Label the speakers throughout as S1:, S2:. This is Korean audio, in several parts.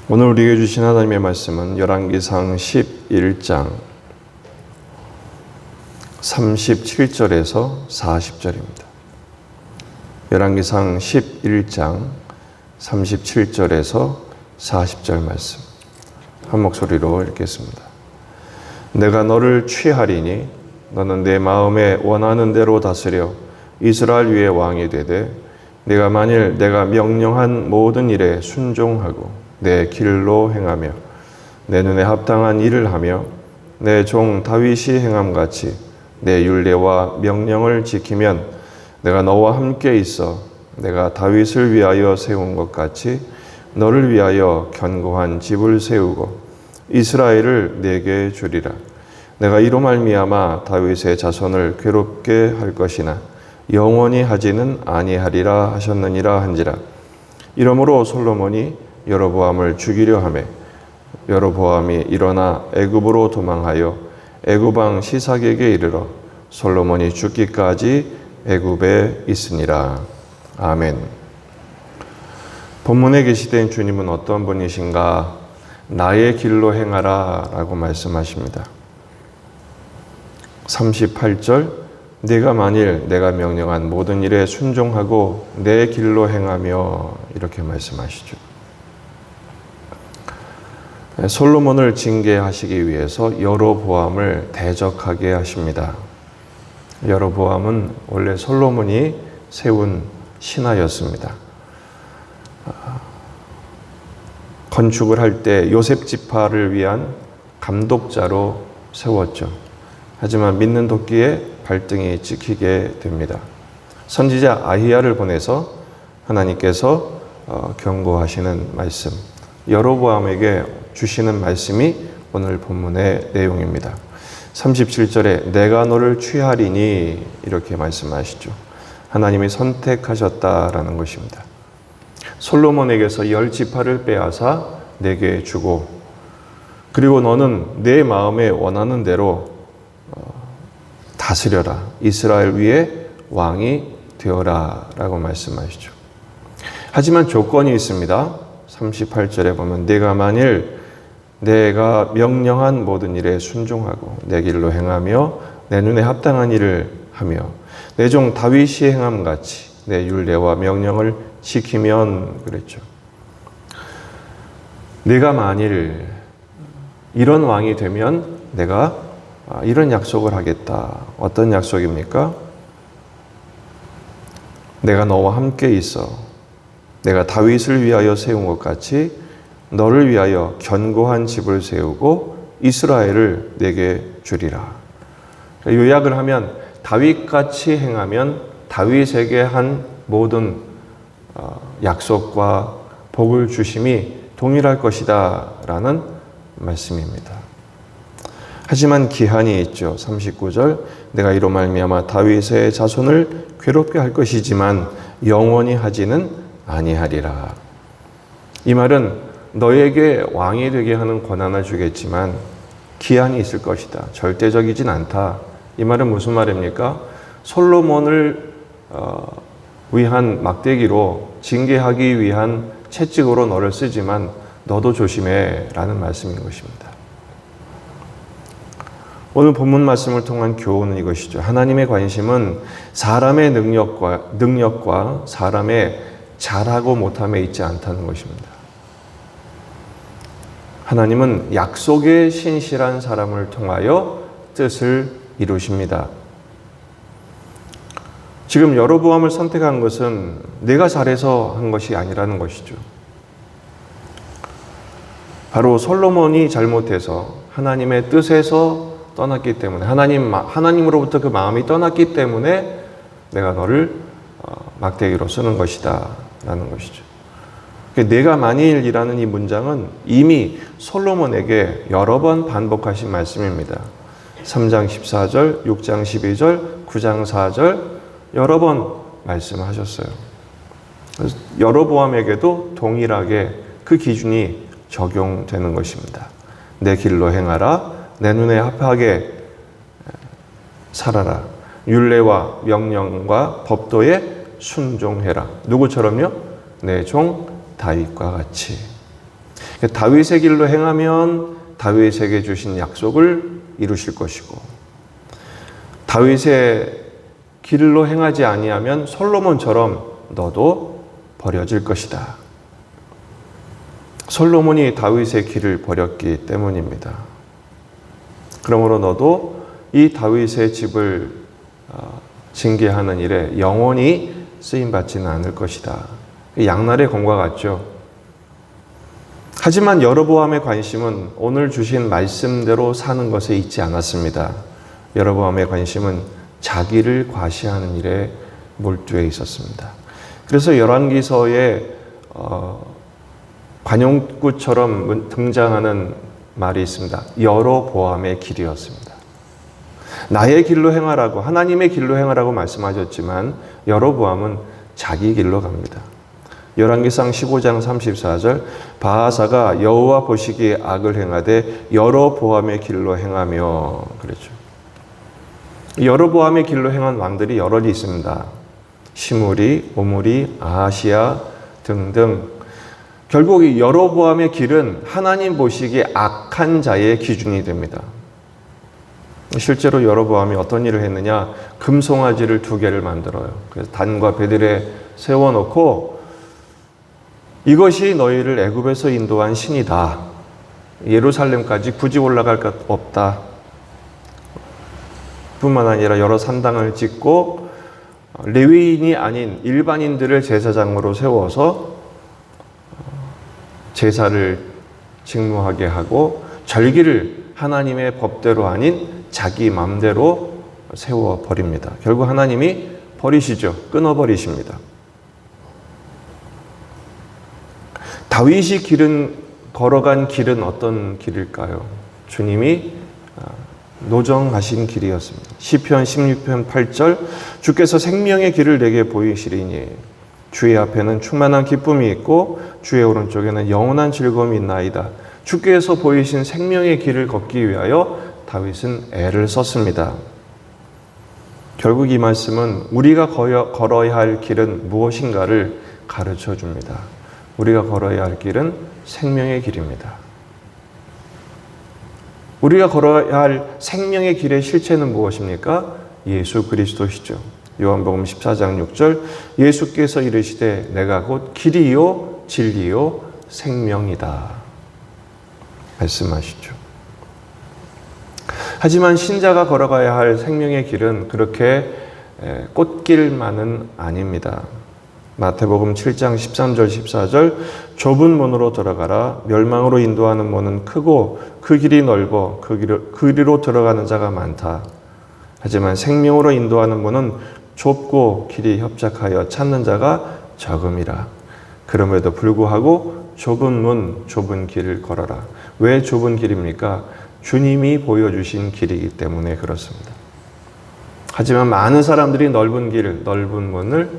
S1: 오늘 우리에게 주신 하나님의 말씀은 열왕기상 11장 37절에서 40절입니다. 열왕기상 11장 37절에서 40절 말씀 한 목소리로 읽겠습니다. 내가 너를 취하리니 너는 내 마음에 원하는 대로 다스려 이스라엘 위에 왕이 되되 네가 만일 내가 명령한 모든 일에 순종하고 내 길로 행하며 내 눈에 합당한 일을 하며 내 종 다윗이 행함같이 내 율례와 명령을 지키면 내가 너와 함께 있어 내가 다윗을 위하여 세운 것 같이 너를 위하여 견고한 집을 세우고 이스라엘을 내게 주리라. 내가 이로 말미암아 다윗의 자손을 괴롭게 할 것이나 영원히 하지는 아니하리라 하셨느니라 한지라. 이러므로 솔로몬이 여로보암을 죽이려 하매 여로보암이 일어나 애굽으로 도망하여 애굽 왕 시삭에게 이르러 솔로몬이 죽기까지 애굽에 있으니라. 아멘. 본문에 계시된 주님은 어떤 분이신가? 나의 길로 행하라 라고 말씀하십니다. 38절 네가 만일 내가 명령한 모든 일에 순종하고 내 길로 행하며 이렇게 말씀하시죠. 솔로몬을 징계하시기 위해서 여로보암을 대적하게 하십니다. 여로보암은 원래 솔로몬이 세운 신하였습니다. 건축을 할 때 요셉 지파를 위한 감독자로 세웠죠. 하지만 믿는 도끼에 발등이 찍히게 됩니다. 선지자 아히야를 보내서 하나님께서 경고하시는 말씀, 여로보암에게 주시는 말씀이 오늘 본문의 내용입니다. 37절에 내가 너를 취하리니 이렇게 말씀하시죠. 하나님이 선택하셨다라는 것입니다. 솔로몬에게서 10지파를 빼앗아 내게 주고 그리고 너는 내 마음에 원하는 대로 다스려라. 이스라엘 위에 왕이 되어라 라고 말씀하시죠. 하지만 조건이 있습니다. 38절에 보면 네가 만일 내가 명령한 모든 일에 순종하고 내 길로 행하며 내 눈에 합당한 일을 하며 내 종 다윗이 행함같이 내 율례와 명령을 지키면 그랬죠. 내가 만일 이런 왕이 되면 내가 이런 약속을 하겠다. 어떤 약속입니까? 내가 너와 함께 있어. 내가 다윗을 위하여 세운 것 같이 너를 위하여 견고한 집을 세우고 이스라엘을 내게 주리라. 요약을 하면 다윗같이 행하면 다윗에게 한 모든 약속과 복을 주심이 동일할 것이다 라는 말씀입니다. 하지만 기한이 있죠. 39절 내가 이로 말미암아 다윗의 자손을 괴롭게 할 것이지만 영원히 하지는 아니하리라. 이 말은 너에게 왕이 되게 하는 권한을 주겠지만 기한이 있을 것이다. 절대적이진 않다. 이 말은 무슨 말입니까? 솔로몬을 위한 막대기로 징계하기 위한 채찍으로 너를 쓰지만 너도 조심해 라는 말씀인 것입니다. 오늘 본문 말씀을 통한 교훈은 이것이죠. 하나님의 관심은 사람의 능력과 사람의 잘하고 못함에 있지 않다는 것입니다. 하나님은 약속에 신실한 사람을 통하여 뜻을 이루십니다. 지금 여로보암을 선택한 것은 내가 잘해서 한 것이 아니라는 것이죠. 바로 솔로몬이 잘못해서 하나님의 뜻에서 떠났기 때문에 하나님으로부터 그 마음이 떠났기 때문에 내가 너를 막대기로 쓰는 것이다 라는 것이죠. 내가 만일이라는 이 문장은 이미 솔로몬에게 여러 번 반복하신 말씀입니다. 3장 14절, 6장 12절, 9장 4절 여러 번 말씀하셨어요. 여로보암에게도 동일하게 그 기준이 적용되는 것입니다. 내 길로 행하라. 내 눈에 합하게 살아라. 율례와 명령과 법도에 순종해라. 누구처럼요? 내 종 다윗과 같이. 다윗의 길로 행하면 다윗에게 주신 약속을 이루실 것이고, 다윗의 길로 행하지 아니하면 솔로몬처럼 너도 버려질 것이다. 솔로몬이 다윗의 길을 버렸기 때문입니다. 그러므로 너도 이 다윗의 집을 징계하는 일에 영원히 쓰임받지는 않을 것이다. 양날의 검과 같죠. 하지만 여로보암의 관심은 오늘 주신 말씀대로 사는 것에 있지 않았습니다. 여로보암의 관심은 자기를 과시하는 일에 몰두해 있었습니다. 그래서 열왕기서에 관용구처럼 등장하는 말이 있습니다. 여로보암의 길이었습니다. 나의 길로 행하라고, 하나님의 길로 행하라고 말씀하셨지만 여로보암은 자기 길로 갑니다. 열왕기상 15장 34절, 바하사가 여호와 보시기에 악을 행하되 여로보암의 길로 행하며, 그랬죠. 여로보암의 길로 행한 왕들이 여럿이 있습니다. 시므리, 오므리, 아하시야 등등. 결국 이 여로보암의 길은 하나님 보시기에 악한 자의 기준이 됩니다. 실제로 여로보암이 어떤 일을 했느냐? 금송아지를 2개를 만들어요. 그래서 단과 베들에 세워놓고 이것이 너희를 애굽에서 인도한 신이다. 예루살렘까지 굳이 올라갈 것 없다. 뿐만 아니라 여러 산당을 짓고 레위인이 아닌 일반인들을 제사장으로 세워서 제사를 직무하게 하고 절기를 하나님의 법대로 아닌 자기 마음대로 세워버립니다. 결국 하나님이 버리시죠. 끊어버리십니다. 다윗이 걸어간 길은 어떤 길일까요? 주님이 노정하신 길이었습니다. 시편 16편 8절, 주께서 생명의 길을 내게 보이시리니 주의 앞에는 충만한 기쁨이 있고 주의 오른쪽에는 영원한 즐거움이 있나이다. 주께서 보이신 생명의 길을 걷기 위하여 다윗은 애를 썼습니다. 결국 이 말씀은 우리가 걸어야 할 길은 무엇인가를 가르쳐 줍니다. 우리가 걸어야 할 길은 생명의 길입니다. 우리가 걸어야 할 생명의 길의 실체는 무엇입니까? 예수 그리스도시죠. 요한복음 14장 6절, 예수께서 이르시되 내가 곧 길이요 진리요 생명이다 말씀하시죠. 하지만 신자가 걸어가야 할 생명의 길은 그렇게 꽃길만은 아닙니다. 마태복음 7장 13절 14절, 좁은 문으로 들어가라. 멸망으로 인도하는 문은 크고 그 길이 넓어 그 길로 들어가는 자가 많다. 하지만 생명으로 인도하는 문은 좁고 길이 협착하여 찾는 자가 적음이라. 그럼에도 불구하고 좁은 문, 좁은 길을 걸어라. 왜 좁은 길입니까? 주님이 보여주신 길이기 때문에 그렇습니다. 하지만 많은 사람들이 넓은 길, 넓은 문을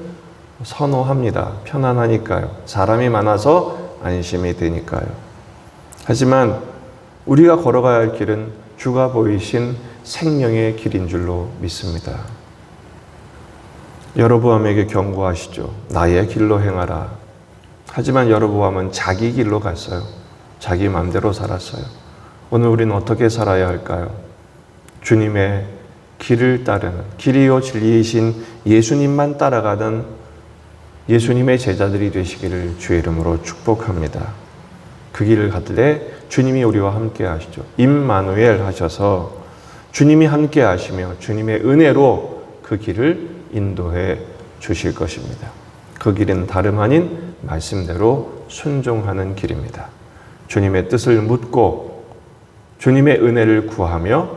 S1: 선호합니다. 편안하니까요. 사람이 많아서 안심이 되니까요. 하지만 우리가 걸어가야 할 길은 주가 보이신 생명의 길인 줄로 믿습니다. 여로보암에게 경고하시죠. 나의 길로 행하라. 하지만 여로보암은 자기 길로 갔어요. 자기 마음대로 살았어요. 오늘 우리는 어떻게 살아야 할까요? 주님의 길을 따르는, 길이요 진리이신 예수님만 따라가는 예수님의 제자들이 되시기를 주의 이름으로 축복합니다. 그 길을 가되 주님이 우리와 함께 하시죠. 임마누엘 하셔서 주님이 함께 하시며 주님의 은혜로 그 길을 인도해 주실 것입니다. 그 길은 다름 아닌 말씀대로 순종하는 길입니다. 주님의 뜻을 묻고 주님의 은혜를 구하며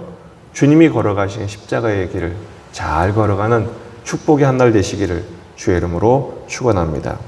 S1: 주님이 걸어가신 십자가의 길을 잘 걸어가는 축복의 한 날 되시기를 주의 이름으로 축원합니다.